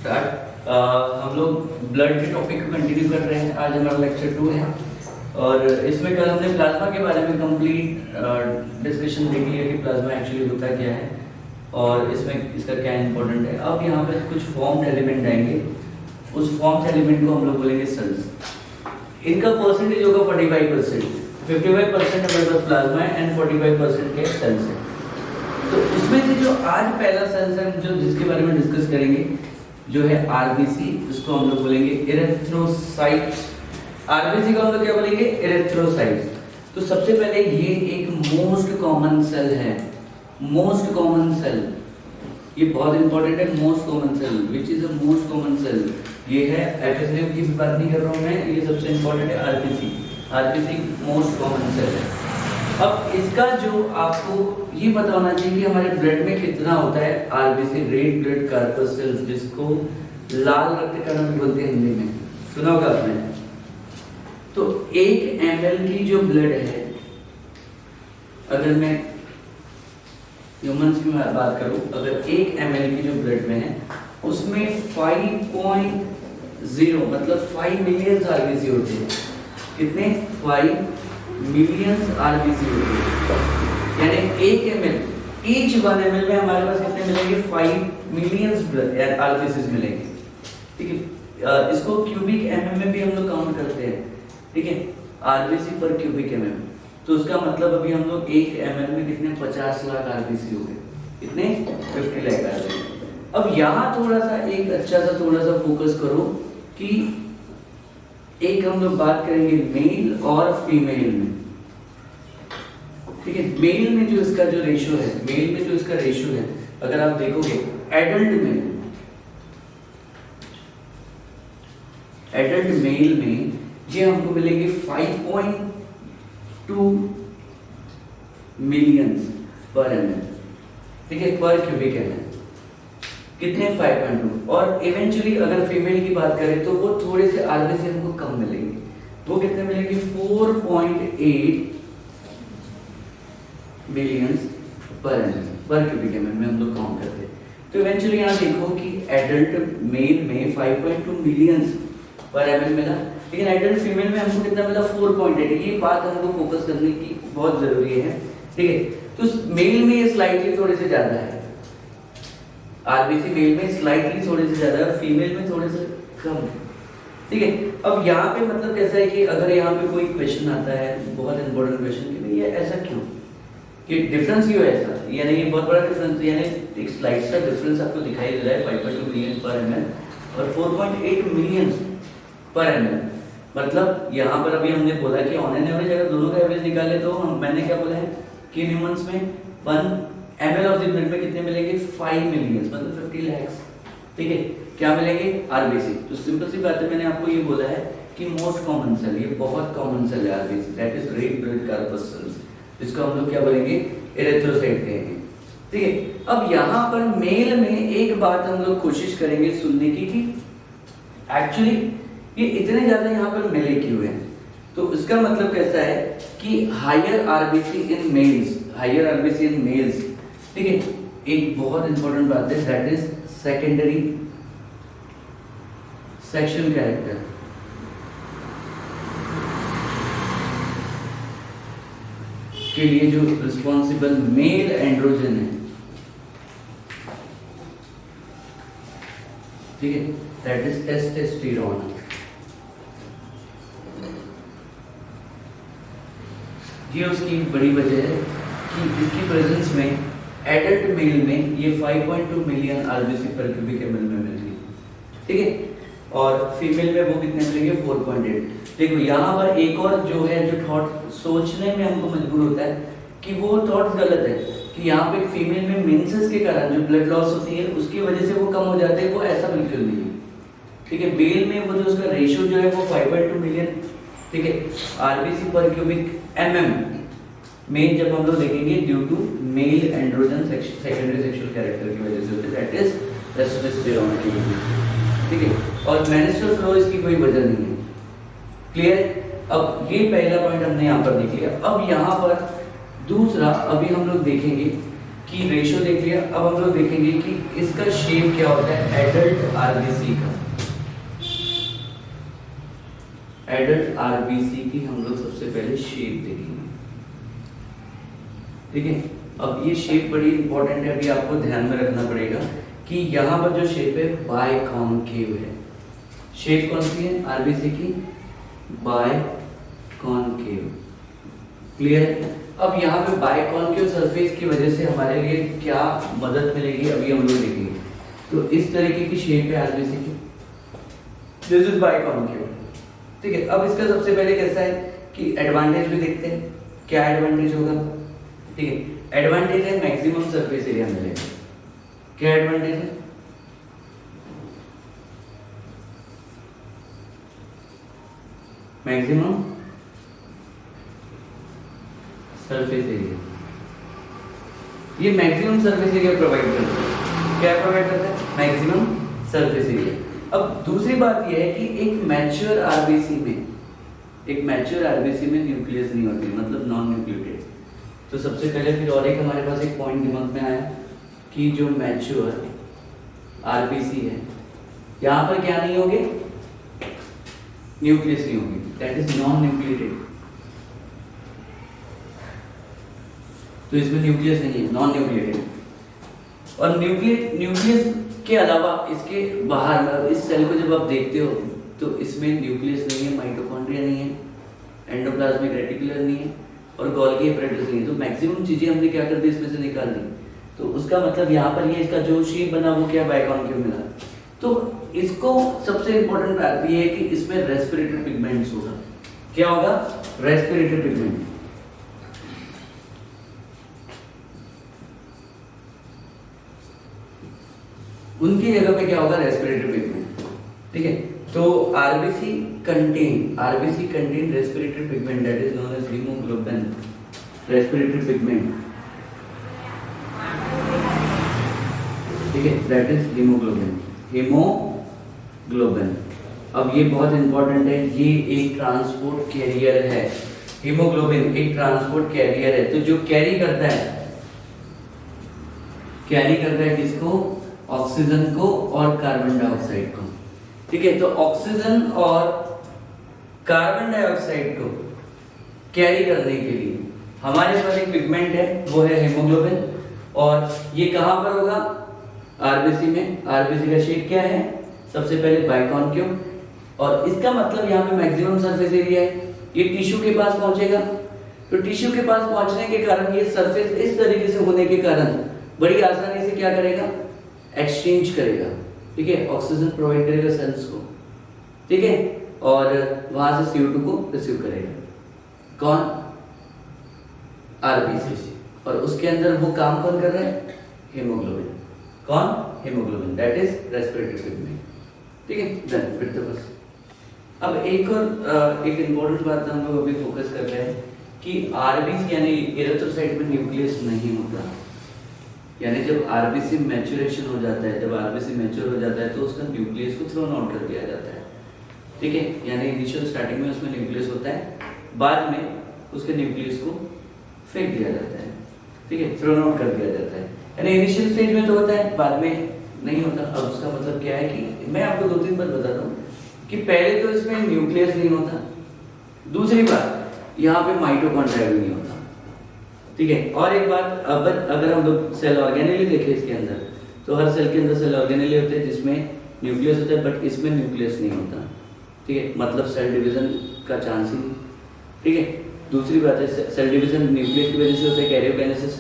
Start. हम लोग blood के टॉपिक को कंटिन्यू कर रहे हैं। आज हमारा लेक्चर 2 है और इसमें कल हमने प्लाज्मा के बारे में कंप्लीट डिस्कशन देखी है कि प्लाज्मा एक्चुअली होता क्या है और इसमें इसका क्या इंपॉर्टेंट है। अब यहाँ पे कुछ फॉर्म्ड एलिमेंट आएंगे, उस फॉर्म्ड एलिमेंट को हम लोग बोलेंगे सेल्स। इनका परसेंटेज होगा 45%। 55% हमारे पास प्लाज्मा है एंड 45% के सेल्स है। तो इसमें से जो आज पहला सेल्स है जो जिसके बारे में डिस्कस करेंगे जो है आरबीसी, इसको हम लोग बोलेंगे इरेथ्रोसाइट। आरबीसी को हम लोग क्या बोलेंगे? इरेथ्रोसाइट। तो सबसे पहले ये एक मोस्ट कॉमन सेल है। मोस्ट कॉमन सेल, ये बहुत इंपॉर्टेंट है। Most common cell, which is a most common cell, ये है। एपिथेलियम की भी बात नहीं कर रहा हूँ मैं, ये सबसे इंपॉर्टेंट है RBC. RBC most common cell है। अब इसका जो आपको ये पता होना चाहिए कि हमारे ब्लड में कितना होता है आरबीसी, रेड ब्लड कॉर्पस्कल्स, जिसको लाल रक्त कण भी बोलते हैं हिंदी में, सुना होगा आपने। तो 1 ml की जो ब्लड है, अगर मैं ह्यूमंस की बात करूं, अगर 1 ml की जो ब्लड में है उसमें 5.0 मतलब 5 मिलियन आरबीसी होते हैं। कितने? 5 मिलियन आरबीसी होते हैं। यानी 1 ml, ईच 1 ml में हमारे पास कितने मिलेंगे? 5 मिलियन आरबीसी मिलेंगे। ठीक है, इसको क्यूबिक एमएम में भी हम लोग काउंट करते हैं। ठीक है, आरबीसी पर क्यूबिक एमएम। तो उसका मतलब अभी हम लोग 1 ml में कितने? 50 लाख आरबीसी हो गए। कितने? 50 लाख आरबीसी। अब यहाँ थोड़ा सा एक अच्छा सा थोड़ा सा फोकस करो कि एक हम लोग बात करेंगे मेल और फीमेल में। ठीक है, मेल में जो इसका जो रेशियो है, मेल में जो इसका रेशियो है, अगर आप देखोगे एडल्ट मेल में ये हमको मिलेंगे 5.2 मिलियन पर ml। ठीक है, पर क्यूबिक ml कितने? 5.2। और इवेंचुअली अगर फीमेल की बात करें तो वो थोड़े से आरबीसी हमको कम मिलेंगे। वो कितने मिलेंगे? 4.8 मिलियन पर ml, पर क्यूबिक ml में हम लोग काउंट करते हैं। तो इवेंचुअली यहाँ देखो कि एडल्ट मेल में 5.2 मिलियन पर ml मिला, लेकिन एडल्ट फीमेल में हमको कितना मिला? 4.8। ये बात हमको फोकस करने की बहुत जरूरी है। ठीक है, तो मेल में ये स्लाइटली थोड़े से ज्यादा है, आरबीसी मेल में स्लाइटली थोड़े से ज्यादा है, फीमेल में थोड़े से कम है। ठीक है, अब यहाँ पे मतलब कैसा है कि अगर यहाँ पे कोई क्वेश्चन आता है, बहुत इंपॉर्टेंट क्वेश्चन, कि भाई ये ऐसा क्यों, कि डिफरेंस क्यों है ऐसा, यानी ये बहुत बड़ा डिफरेंस, यानी एक स्लाइड का डिफरेंस आपको दिखाई दे रहा है 5.2 मिलियन पर ml और 4.8 मिलियन पर ml। मतलब यहाँ पर अभी हमने बोला कि ऑन एन एवरेज अगर दोनों का एवरेज निकाले तो मैंने क्या बोला है कि ह्यूमंस में 1 ml ऑफ द ब्लड में कितने मिलेंगे? 5 मिलियन, मतलब 50 लाख। ठीक है, क्या मिलेंगे? आरबीसी। तो सिंपल सी बात है, मैंने आपको ये बोला है कि मोस्ट कॉमन सेल, ये बहुत कॉमन सेल है RBC, that is red blood corpuscles, जिसको हम लोग क्या बोलेंगे? इरेथ्रोसाइट कहेंगे। ठीक है, अब यहाँ पर मेल में एक बात हम लोग कोशिश करेंगे सुनने की कि एक्चुअली ये इतने ज्यादा यहाँ पर मिले क्यों हैं। तो इसका मतलब कैसा है कि higher RBC in males, higher RBC in males. ठीक है, एक बहुत इंपॉर्टेंट बात है, that is secondary sexual character. के लिए जो रिस्पॉन्सिबल मेल एंड्रोजन है, ठीक है, दैट इज टेस्टोस्टेरोन। ये उसकी बड़ी वजह है कि इसकी प्रेजेंस में एडल्ट मेल में ये 5.2 मिलियन आरबीसी पर क्यूबिक एमएल में मिलेगी। ठीक है, और फीमेल में वो कितने मिलेंगे? 4.8। देखो यहाँ पर एक और जो है जो थॉट सोचने में हमको मजबूर होता है कि वो थॉट गलत है कि यहाँ पे फीमेल में मेंसेस के कारण जो ब्लड लॉस होती है उसकी वजह से वो कम हो जाते हैं, वो ऐसा बिल्कुल नहीं है। ठीक है, मेल में वो जो उसका रेशियो जो है वो 5.2 मिलियन, ठीक है, आरबीसी पर क्यूबिक एमएम में जब हम लोग देखेंगे due to male androgen secondary sexual character की वजह से होते हैं, दैट इज टेस्टोस्टेरोन की वजह। ठीक है, और मेंस्ट्रुअल फ्लो इसकी कोई वजह नहीं है। क्लियर? अब ये पहला पॉइंट हमने यहाँ पर देख लिया। अब यहाँ पर दूसरा अभी हम लोग देखेंगे कि रेशियो देख लिया। अब हम लोग देखेंगे कि इसका शेप क्या होता है एडल्ट आरबीसी का। एडल्ट आरबीसी की हम लोग सबसे पहले शेप देखेंगे, ठीक है। अब ये शेप बड़ी इंपॉर्टेंट है, अभी आपको ध्यान में रखना पड़ेगा कि यहाँ पर जो शेप है बायकॉन्केव है। शेप कौन सी है आरबीसी की? बायकॉन्केव। क्लियर है? अब यहाँ पे बायकॉन्केव सरफेस की वजह से हमारे लिए क्या मदद मिलेगी अभी हम लोग देखेंगे। तो इस तरीके की शेप है आरबीसी की, दिस इज बायकॉन्केव, ठीक है। अब इसका सबसे पहले कैसा है कि एडवांटेज भी देखते हैं, क्या एडवांटेज होगा, ठीक है। एडवांटेज है मैक्सिमम सरफेस एरिया मिलेगा। क्या एडवांटेज है? Maximum surface area. ये मैक्सिमम सरफेस एरिया प्रोवाइड करता है। क्या प्रोवाइड करता है? Maximum surface area. अब दूसरी बात यह है कि एक मैच्योर आरबीसी में न्यूक्लियस नहीं होती, मतलब नॉन न्यूक्लिएटेड। तो सबसे पहले फिर और एक हमारे पास एक पॉइंट दिमाग में आया कि जो मैच्योर आरबीसी है यहाँ पर क्या नहीं होगी? न्यूक्लियस नहीं होगी, दैट इज नॉन न्यूक्लिएटेड। तो इसमें न्यूक्लियस नहीं है, नॉन न्यूक्लिएटेड। और न्यूक्लियस के अलावा इसके बाहर इस सेल को जब आप देखते हो तो इसमें न्यूक्लियस नहीं है, माइटोकॉन्ड्रिया नहीं है, एंडोप्लाज्मिक रेटिकुलर नहीं है और गोल्गी एपरेटस नहीं है। तो मैक्सिमम चीजें हमने क्या कर दी, इसमें से निकाल दी। तो उसका मतलब यहाँ पर ये इसका जो शेप बना वो क्या बायकॉन्केव मिला। तो इसको सबसे इंपॉर्टेंट बात ये है कि इसमें रेस्पिरेटरी पिगमेंट्स होगा। क्या होगा? Respiratory pigment. उनकी जगह पे क्या होगा? रेस्पिरेटरी पिगमेंट, ठीक है। तो RBC contain respiratory pigment that is known as haemoglobin. Respiratory pigment, ठीक है, दैट इज हीमोग्लोबिन। अब ये बहुत इंपॉर्टेंट है, ये एक ट्रांसपोर्ट कैरियर है। हीमोग्लोबिन एक ट्रांसपोर्ट कैरियर है। तो जो कैरी करता है किसको? ऑक्सीजन को और कार्बन डाइऑक्साइड को, ठीक है। तो ऑक्सीजन और कार्बन डाइऑक्साइड को कैरी करने के लिए हमारे पास एक पिगमेंट है, वो है हीमोग्लोबिन। और ये कहां पर होगा? आरबीसी में। आरबीसी का शेप क्या है? सबसे पहले बायकॉन्केव। और इसका मतलब यहाँ पे मैक्सिमम सरफेस एरिया है। ये टिश्यू के पास पहुंचेगा। तो टिश्यू के पास पहुंचने के कारण ये सरफेस इस तरीके से होने के कारण बड़ी आसानी से क्या करेगा? एक्सचेंज करेगा, ठीक है। ऑक्सीजन प्रोवाइड करेगा सेल्स को, ठीक है। और वहां से CO2 को रिसीव करेगा। कौन? आरबीसी। और उसके अंदर वो काम कौन कर रहा है? हीमोग्लोबिन। कौन? Haemoglobin, that is respiratory pigment, ठीक है। डन, फिर तो बस। अब एक और एक इंपॉर्टेंट बात हम लोग अभी फोकस कर रहे हैं कि आरबीसी यानी एरिथ्रोसाइट में न्यूक्लियस नहीं होता। यानी जब आरबीसी मैच्योरेशन हो जाता है, जब आरबीसी मैच्योर हो जाता है तो उसका न्यूक्लियस को थ्रोन आउट कर दिया जाता है, ठीक है। यानी इनिशियल स्टार्टिंग में उसमें न्यूक्लियस होता है, बाद में उसके न्यूक्लियस को फेंक दिया जाता है, ठीक है, थ्रोन आउट कर दिया जाता है। यानी इनिशियल स्टेज में तो होता है, बाद में नहीं होता। अब उसका मतलब क्या है कि मैं आपको 2-3 बार बताता हूँ कि पहले तो इसमें न्यूक्लियस नहीं होता, दूसरी बात यहाँ पे माइटोकॉन्ड्रिया भी नहीं होता, ठीक है। और एक बात, अगर हम लोग सेल ऑर्गेनेली देखें इसके अंदर, तो हर सेल के अंदर सेल ऑर्गेनेली होते हैं जिसमें न्यूक्लियस होता है, बट इसमें न्यूक्लियस नहीं होता, ठीक है। मतलब सेल डिवीजन का चांस ही नहीं, ठीक है। दूसरी बात है सेल डिवीजन न्यूक्लियस की वजह से होता है, कैरियोकाइनेसिस,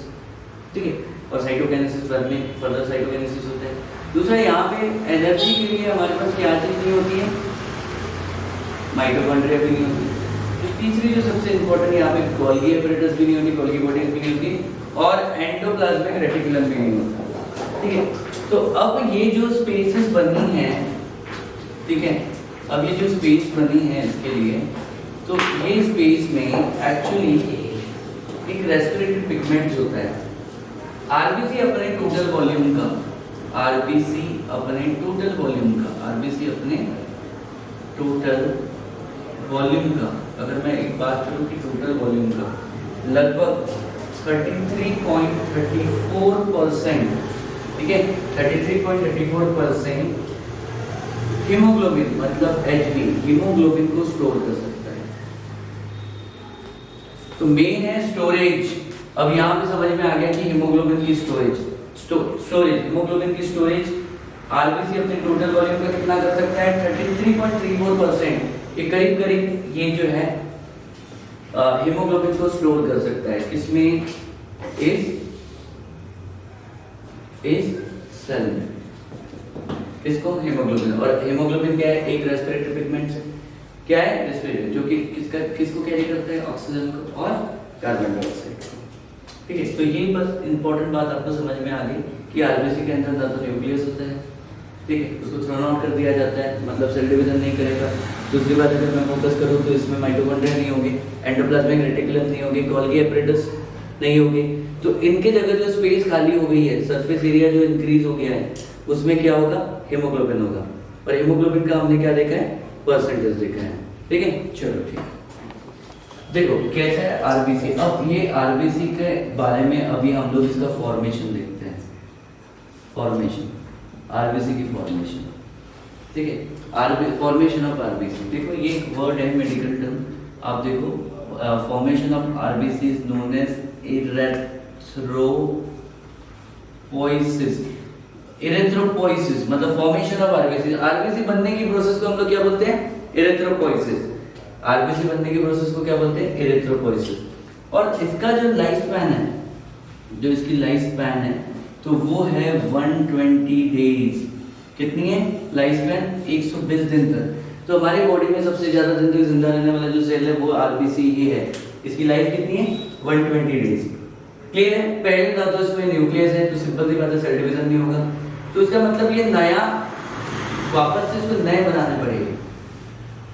ठीक है। और साइटोकाइनेसिस बाद में फर्दर साइटोकाइनेसिस होता है। दूसरा यहाँ पे एनर्जी के लिए हमारे पास क्या चीज नहीं होती है? माइटोकॉन्ड्रिया भी नहीं होती। तो तीसरी जो सबसे इंपॉर्टेंट यहाँ पे गोल्गी एपरेटस भी नहीं होती, गोल्गी बॉडीज भी नहीं होती और एंडोप्लाज्मिक रेटिकुलम भी नहीं होता, ठीक है। तो अब ये जो स्पेसेस बनी हैं, ठीक है, अब ये जो स्पेस बनी है इसके लिए, तो ये स्पेस में एक्चुअली एक रेस्पिरेटरी पिगमेंट्स होता है। आरबीसी अपने टोटल वॉल्यूम का, आरबीसी अपने टोटल वॉल्यूम का, अगर मैं एक बात करूं कि टोटल वॉल्यूम का लगभग 33.34%, ठीक है, 33.34% हीमोग्लोबिन मतलब HB हीमोग्लोबिन को स्टोर कर सकता है। तो मेन है स्टोरेज। अब यहाँ पे समझ में आ गया कि हीमोग्लोबिन की स्टोरेज हीमोग्लोबिन की स्टोरेज आरबीसी अपने टोटल वॉल्यूम का कितना कर सकता है 33.34%, ये करीब करीब ये जो है हीमोग्लोबिन को स्टोर कर सकता है किसमें, इस सेल में, इसको हीमोग्लोबिन। और हीमोग्लोबिन क्या है, एक रेस्पिरेटरी पिगमेंट है, क्या है रेस्पिरेटरी, जो कि किसको कैरी करता है, ऑक्सीजन को और कार्बन डाइऑक्साइड को, ठीक है। तो ये बस इंपॉर्टेंट बात आपको समझ में आ गई कि आरबीसी के अंदर ना तो न्यूक्लियस होता है, ठीक है, उसको थ्रोन आउट कर दिया जाता है, मतलब सेल डिवीजन नहीं करेगा। दूसरी बात अगर मैं फोकस करूँ तो इसमें माइटोकॉन्ड्रिया नहीं होगी, एंडोप्लाज्मिक रेटिकुलम नहीं होगी, गोल्गी एपरेटस नहीं होगी, तो इनके जगह जो स्पेस खाली हो गई है, सरफेस एरिया जो इंक्रीज हो गया है, उसमें क्या होगा, हीमोग्लोबिन होगा। और हीमोग्लोबिन का हमने क्या देखा है, परसेंटेज देखा है, ठीक है। चलो ठीक, देखो कैसा है आरबीसी। अब ये आरबीसी के बारे में अभी हम लोग इसका फॉर्मेशन देखते हैं, फॉर्मेशन आरबीसी की फॉर्मेशन, ठीक है। फॉर्मेशन ऑफ आरबीसी, देखो ये एक वर्ड है मेडिकल टर्म, आप देखो formation of RBC is known as erythropoiesis. Erythropoiesis मतलब फॉर्मेशन ऑफ आरबीसी, आरबीसी बनने की प्रोसेस को हम लोग क्या बोलते हैं, इरेथ्रोपोइसिस। आरबीसी बनने की प्रोसेस को क्या बोलते हैं, इरेथ्रोपोइसिस। और इसका जो लाइफ स्पैन है, जो इसकी लाइफ स्पैन है, तो वो है 120 डेज। कितनी है लाइफ स्पैन, 120 दिन तक। तो हमारी बॉडी में सबसे ज्यादा दिन तक जिंदा रहने वाला जो सेल है वो आरबीसी ही है। इसकी लाइफ कितनी है, 120 डेज। क्लियर है। पहले ना तो इसमें न्यूक्लियस है, तो सिंपल सी बात है सेल डिवीजन नहीं होगा, तो इसका मतलब ये नया वापस से इसको नए बनाने पड़ेंगे,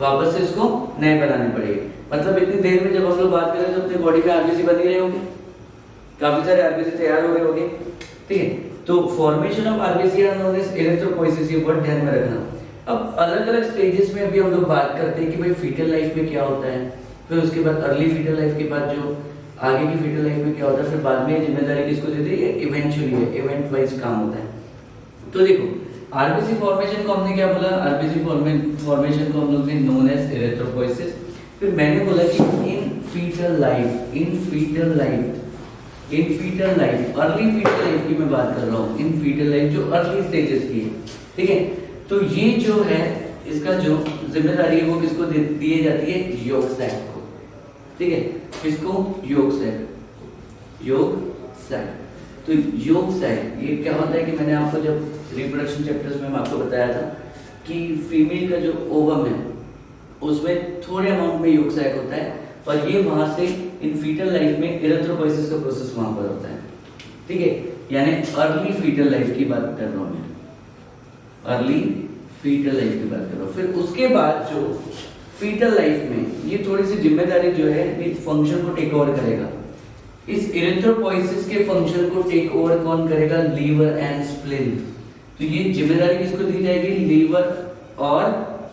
वापस से इसको नए बनाने पड़ेंगे। मतलब इतनी देर में जब हम लोग बात करें तो अपनी बॉडी में आरबीसी बन ही रहे होंगे, काफी सारे आरबीसी तैयार हो रहे होंगे, ठीक है। तो formation of RBC are known as erythropoiesis, ये वर्ड ध्यान में रखना। अब अलग अलग स्टेजेस में अभी हम लोग बात करते हैं कि भाई फीटल लाइफ में क्या होता है, फिर उसके बाद अर्ली फीटल लाइफ के बाद जो आगे की फीटल लाइफ में क्या होता है, फिर बाद में जिम्मेदारी किसको देते हैं, इवेंचुअली है, इवेंट वाइज काम होता है। तो देखो आरबीसी फॉर्मेशन को हमने क्या बोला, आरबीसी फॉर्मेशन को हम लोग ने नोन एज इरेथ्रोपोइसिस। फिर मैंने बोला कि in foetal life early foetal life की मैं बात कर रहा हूँ, इन फीटल लाइफ जो अर्ली स्टेजेस की है, ठीक है। तो ये जो है इसका जो जिम्मेदारी है वो किसको दी जाती है, योग सैक को, ठीक है। किसको, योग सैक। तो योग सैक ये क्या होता है कि मैंने आपको जब रिप्रोडक्शन चैप्टर्स में आपको बताया था कि फीमेल का जो ओवम है उसमें थोड़े अमाउंट में योग सैक होता है, और ये वहां से इन फीटल लाइफ में इरेथ्रोपोइसिस का प्रोसेस वहां पर होता है, ठीक है। यानी अर्ली फीटल लाइफ की बात कर रहा हूं मैं, अर्ली फीटल लाइफ की बात कर रहा हूं। फिर उसके बाद जो फीटल लाइफ में ये थोड़ी सी जिम्मेदारी जो है इस फंक्शन को टेक ओवर करेगा। इस इरेथ्रोपोइसिस के फंक्शन को टेक ओवर कौन करेगा, लीवर एंड स्प्लीन। तो ये जिम्मेदारी किसको दी जाएगी, लीवर और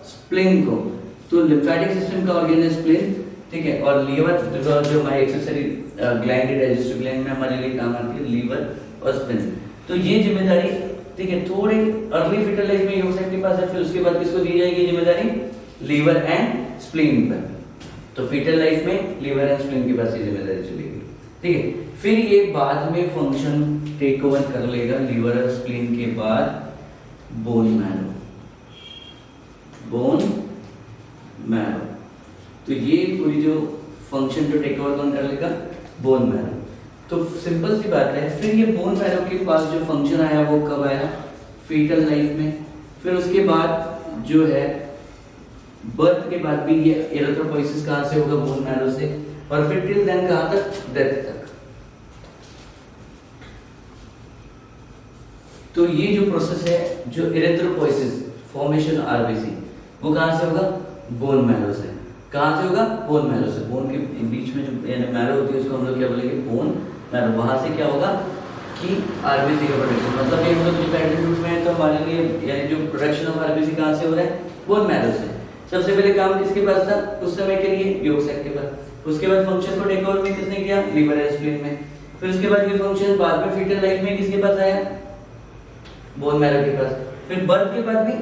स्प्लीन को। तो लिम्फेटिक सिस्टम का ऑर्गन है स्प्लीन, ठीक है, और लीवर जो हमारी एक्सेसरी ग्लैंड डाइजेस्टिव ग्लैंड में हमारे लिए काम आती है, लीवर और स्प्लीन। तो ये जिम्मेदारी, ठीक है, थोड़े अर्ली फीटल लाइफ में योग सैक के पास है, फिर उसके बाद किसको दी जाएगी जिम्मेदारी, लीवर एंड स्प्लीन पर। तो फीटल लाइफ में लीवर एंड स्प्लीन के पास ये जिम्मेदारी चलेगी, ठीक है। फिर ये बाद में फंक्शन टेक ओवर कर लेगा लीवर और स्प्लीन के बाद बोन मैरो। तो ये पूरी जो फंक्शन जो टेक ओवर कौन कर लेगा, बोन मैरो। तो सिंपल सी बात है। फिर ये बोन मैरो के पास जो फंक्शन आया वो कब आया, फीटल लाइफ में। फिर उसके बाद जो है बर्थ के बाद भी ये इरेथ्रोपोइसिस कहां से होगा, बोन मैरो से, और फिर टिल देन कहां तक, डेथ तक। तो ये जो प्रोसेस है, जो इरेथ्रोपोइसिस फॉर्मेशन आरबीसी, वो कहां से होगा, बोन मैरो से। कहां से होगा, बोन मैरो से। बोन के बीच में जो मैरो होती है उसको हम लोग क्या बोलेंगे, बोन मैरो। वहां से क्या होगा कि आरबीसी का प्रोडक्शन, मतलब ये हम लोग जो एडल्ट में है तो हमारे लिए यानी जो प्रोडक्शन ऑफ आरबीसी कहां से हो रहा है, बोन मैरो से। सबसे पहले काम किसके पास था उस समय के लिए, योग सैक के पास। उसके बाद फंक्शन को टेक ओवर में किसने किया, लीवर एंड स्प्लीन में। फिर उसके बाद ये फंक्शन बाद में फीटल लाइफ में किसके पास आया, बोन मैरो के पास, फिर बर्थ के बाद भी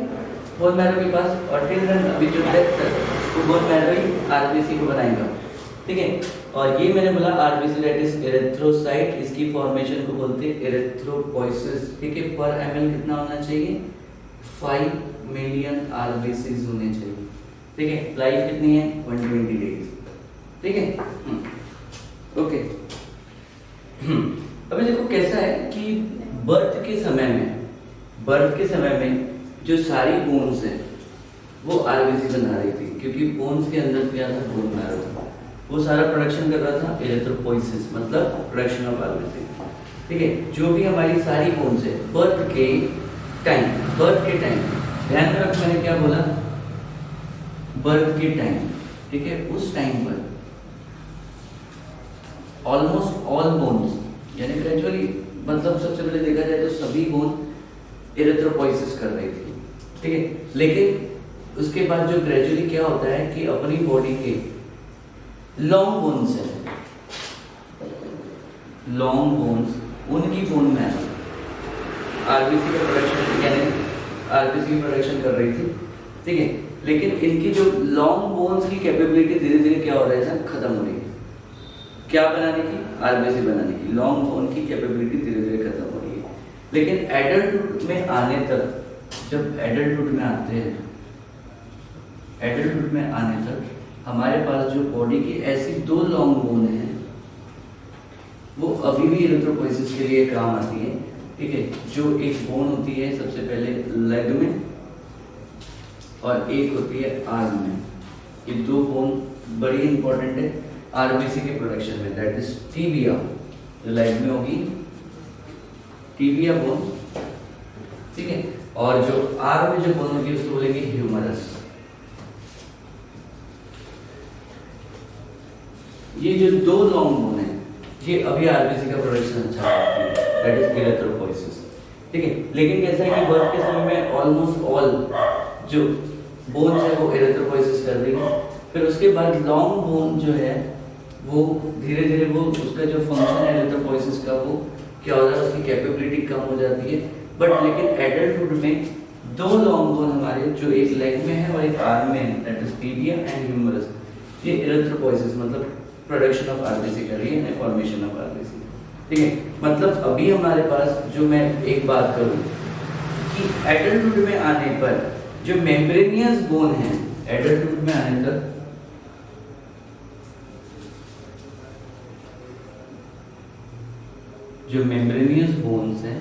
बोन मैरो के पास, और टिल देन अभी जो डेथ तक वो बोन मैरो ही आरबीसी को बनाएगा, ठीक है। और ये मैंने बोला आरबीसी दैट इज एरिथ्रोसाइट, इसकी फॉर्मेशन को बोलते हैं एरिथ्रोपोइसिस, ठीक है। पर एमएल कितना होना चाहिए, 5 मिलियन आरबीसीज होने चाहिए, ठीक है। लाइफ कितनी है, 120 डेज, ठीक है। ओके, अभी देखो कैसा है कि बर्थ के समय में जो सारी बोन्स है वो आरबीसी बना रही थी, क्योंकि बोन्स के अंदर क्या था, बोन मैरो था, वो सारा प्रोडक्शन कर रहा था एरिथ्रोपोइसिस, मतलब प्रोडक्शन ऑफ आरबीसी, ठीक है। जो भी हमारी सारी बोन्स है बर्थ के टाइम ध्यान में रख, मैंने क्या बोला, बर्थ के टाइम, ठीक है, उस टाइम पर ऑलमोस्ट ऑल बोन्स, यानी ग्रेजुअली, मतलब सबसे पहले देखा जाए तो सभी बोन एरिथ्रोपोइसिस कर रही थी, ठीक है। लेकिन उसके बाद जो ग्रेजुअली क्या होता है कि अपनी बॉडी के लॉन्ग बोन्स है, लॉन्ग बोन्स, उनकी बोन में आरबीसी का प्रोडक्शन, यानी आरबीसी की प्रोडक्शन कर रही थी, ठीक है। लेकिन इनकी जो लॉन्ग बोन्स की कैपेबिलिटी धीरे धीरे क्या हो रहा है, खत्म हो रही है। क्या बनाने की, आरबीसी बनाने की, लॉन्ग बोन की कैपेबिलिटी धीरे धीरे खत्म हो रही है। लेकिन एडल्टहुड में आने तक, जब एडल्टहुड में आते हैं, एडल्टहुड में आने तक हमारे पास जो बॉडी की ऐसी 2 लॉन्ग बोन है वो अभी भी एरिथ्रोपोइसिस के लिए काम आती है, ठीक है। जो एक बोन होती है सबसे पहले लेग में और एक होती है आर्म में, ये 2 बोन बड़ी इंपॉर्टेंट है आरबीसी के प्रोडक्शन में, दैट इज टीबिया, जो लेग में होगी टीबिया बोन, ठीक है। और जो आर्म में जो बोन होगी उसको बोलेंगे ह्यूमरस। ये जो 2 लॉन्ग बोन है ये अभी आरबीसी का प्रोडक्शन अच्छा करती है, दैट इज एरिथ्रोपोइसिस, ठीक है। लेकिन कैसा है कि बर्थ के समय में ऑलमोस्ट ऑल जो बोन्स है वो एरिथ्रोपोइसिस कर रही है, फिर उसके बाद लॉन्ग बोन जो है वो धीरे धीरे वो उसका जो फंक्शन है एरिथ्रोपोइसिस का वो क्या हो रहा है, उसकी कैपेबिलिटी कम हो जाती है। बट लेकिन एडल्टहुड में 2 लॉन्ग बोन हमारे जो एक लेग में है और एक आर्म में है, that is tibia and humerus, ये एरिथ्रोपोइसिस मतलब प्रोडक्शन ऑफ आरबीसी कर रही है, फॉर्मेशन ऑफ आरबीसी, ठीक है। मतलब अभी हमारे पास जो मैं एक बात करूं कि एडल्टहुड में आने पर जो मेम्ब्रेनियस बोन है, एडल्टहुड में आने तक जो मेम्ब्रेनियस बोन्स हैं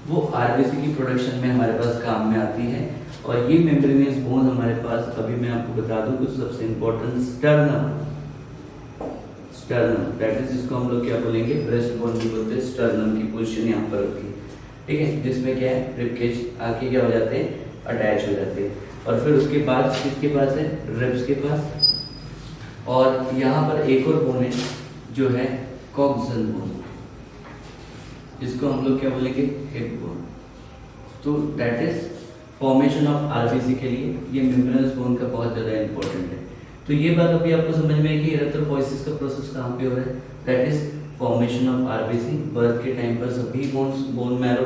वो आरबीसी की प्रोडक्शन में हमारे पास काम में आती है। और ये मेम्ब्रेनियस बोन हमारे पास, अभी मैं आपको बता दूं कुछ सबसे इंपॉर्टेंट, स्टर्नम, दैट इज जिसको हम लोग क्या बोलेंगे, ब्रेस्ट बोन भी बोलते हैं। स्टर्नम की पोजीशन यहाँ पर होती है, ठीक है, जिसमें क्या है, रिबकेज आके क्या हो जाते हैं, अटैच हो जाते हैं। और फिर उसके बाद किसके पास है, रिब्स के पास। और यहाँ पर एक और बोन है जो है कॉक्सल बोन, जिसको हम लोग क्या बोलेंगे, हिप बोन। तो that is formation of RBC के लिए ये मेम्ब्रेनस बोन का बहुत ज़्यादा इंपॉर्टेंट है। तो ये बात अभी आपको समझ में है कि एरिथ्रोपोइसिस का प्रोसेस कहाँ पे हो रहा है, that is formation of RBC. Birth के टाइम पर सभी बोन्स बोन मैरो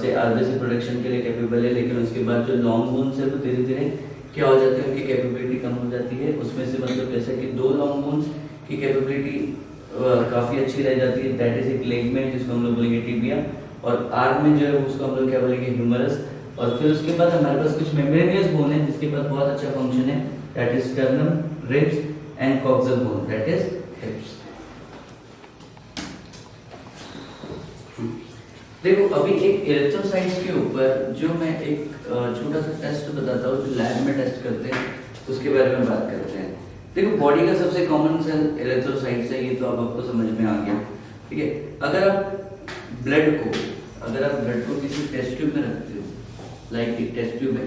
से आरबीसी प्रोडक्शन के लिए कैपेबल है, लेकिन उसके बाद जो लॉन्ग बोन्स है वो धीरे धीरे क्या हो जाती है, उनकी कैपेबिलिटी कम हो जाती है। उसमें से मतलब जैसे कि 2 लॉन्ग बोन्स की कैपेबिलिटी काफ़ी अच्छी रह जाती है, दैट इज एक लेग में जिसको हम लोग बोलेंगे टिबिया, और आर्म में जो है उसको हम लोग क्या बोलेंगे, ह्यूमरस। और फिर उसके बाद हमारे पास कुछ मेम्ब्रेनियस बोन है जिसके पास बहुत अच्छा फंक्शन है, that is sternum, ribs and coxal bone, that is हिप्स। देखो अभी एक एरिथ्रोसाइट्स के ऊपर जो मैं एक छोटा सा टेस्ट बताता हूँ जो लैब में टेस्ट करते हैं, उसके बारे में बात करते हैं। देखो बॉडी का सबसे कॉमन सेल एरिथ्रोसाइट्स है, ये तो अब आपको समझ में आ गया, ठीक है। अगर आप ब्लड को किसी टेस्ट ट्यूब में रखते हो, लाइक एक टेस्ट ट्यूब है,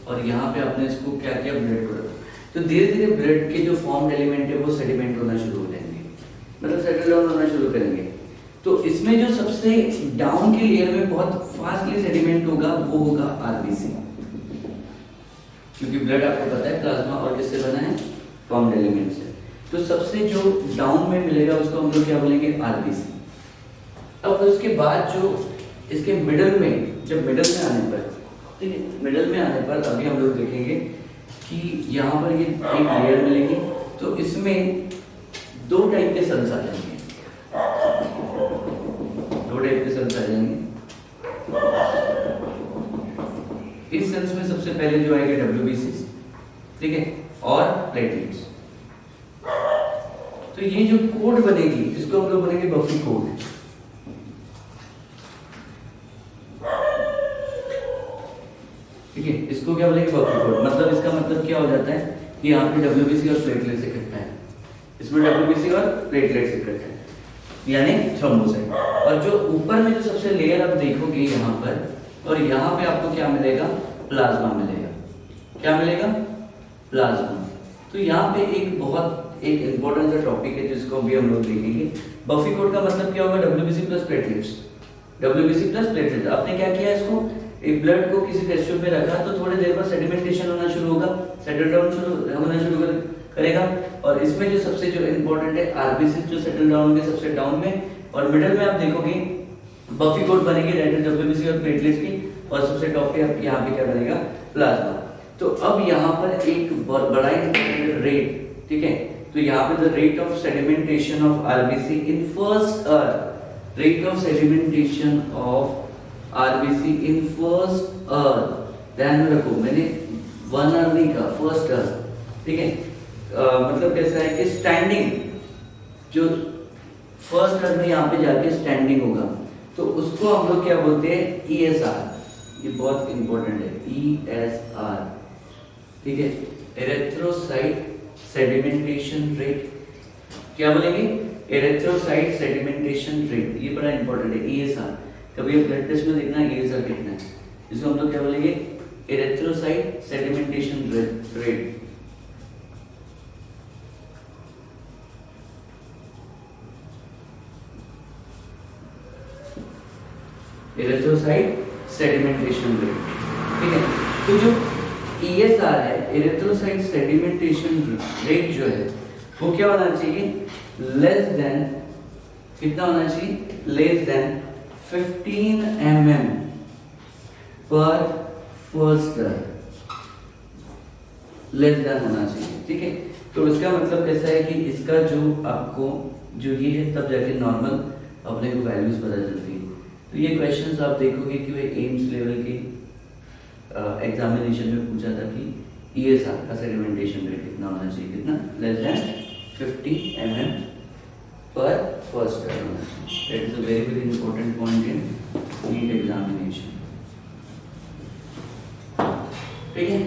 और यहाँ पे आपने इसको क्या किया, ब्लड को रखा, तो धीरे धीरे ब्लड के जो फॉर्म्ड एलिमेंट है वो सेडिमेंट होना शुरू हो जाएंगे, मतलब सेटल डाउन होना शुरू करेंगे। तो इसमें जो सबसे डाउन की लेयर में बहुत फास्टली सेडिमेंट होगा वो होगा आरबीसी, क्योंकि ब्लड आपको पता है प्लाज्मा और किससे बना है, फॉर्म्ड एलिमेंट से। तो सबसे जो डाउन में मिलेगा उसको हम लोग क्या बोलेंगे, आरबीसी। अब फिर उसके बाद जो इसके मिडल में, जब मिडल में आने पर, ठीक है, मिडल में आने पर अभी हम लोग देखेंगे कि यहाँ पर ये एक लेयर मिलेगी। तो इसमें दो टाइप के सेल्स आ जाएंगे, दो टाइप के सेल्स आ जाएंगे। इस सेल्स में सबसे पहले जो आएगा WBC, ठीक है, और प्लेटलेट्स। तो ये जो कोड बनेगी इसको हम लोग बोलेंगे बफी कोड। ठीक है, इसको क्या बोलेंगे, बफी कोड। मतलब इसका मतलब क्या हो जाता है कि यहाँ पे WBC और प्लेटलेट्स इकट्ठा है, इसमें WBC और प्लेटलेट्स इकट्ठा है, यानी थ्रोम्बोसाइट। और जो ऊपर में जो सबसे लेयर आप देखोगे यहाँ पर, और यहाँ पे आपको क्या मिलेगा, प्लाज्मा मिलेगा। क्या मिलेगा, प्लाज्मा। तो यहाँ पे एक बहुत एक इंपॉर्टेंट सा टॉपिक है जिसको भी हम लोग देखेंगे। बफी कोड का मतलब क्या होगा, WBC plus platelets. WBC plus platelets, आपने क्या किया, इसको एक ब्लड को किसी टेस्ट ट्यूब में रखा तो थोड़ी देर बाद सेडिमेंटेशन होना शुरू होगा, सेटल डाउन होना शुरू करेगा। और इसमें जो सबसे जो इंपॉर्टेंट है आरबीसी जो सेटल डाउन होंगे सबसे डाउन में, और मिडिल में आप देखोगे बफी कोड बनेगी डायरेक्ट WBC और प्लेटलेट्स की, और सबसे टॉप पे आप यहाँ पे क्या बनेगा, प्लाज्मा। तो अब यहाँ पर एक बड़ा रेट, ठीक है, तो यहाँ पे the rate of sedimentation of RBC in first earth, rate of sedimentation of RBC in first earth, ध्यान में रखो मैंने वन अर्थ नहीं कहा, फर्स्ट अर्थ, ठीक है। मतलब कैसा है कि स्टैंडिंग, जो फर्स्ट अर्थ में यहाँ पे जाके स्टैंडिंग होगा तो उसको हम लोग क्या बोलते हैं, ESR। ये बहुत इंपॉर्टेंट है, ESR, ठीक है, एरिथ्रोसाइट सेडिमेंटेशन रेट। क्या बोलेंगे, एरिथ्रोसाइट सेडिमेंटेशन रेट, ये बड़ा इंपॉर्टेंट है, ESR। कभी ब्लड टेस्ट में देखना ESR कितना है, इसको हम लोग क्या बोलेंगे, erythrocyte sedimentation rate. Erythrocyte sedimentation rate, ठीक है। तो जो ESR है, एरिथ्रोसाइट सेडिमेंटेशन रेट जो है वो क्या होना चाहिए, लेस देन, कितना होना चाहिए, लेस देन 15 mm पर फर्स्ट अर्थ, लेस देन होना चाहिए, ठीक है। तो इसका मतलब कैसा है कि इसका जो आपको जो ये है तब जाके नॉर्मल अपने को वैल्यूज पता चलती है। तो ये क्वेश्चंस आप देखोगे कि भाई एम्स लेवल के एग्जामिनेशन में पूछा था कि ESR का सेडिमेंटेशन रेट कितना होना चाहिए, कितना, लेस देन 50 mm पर फर्स्ट अर्थ होना चाहिए। That is a very very important point in NEET examination, ठीक है।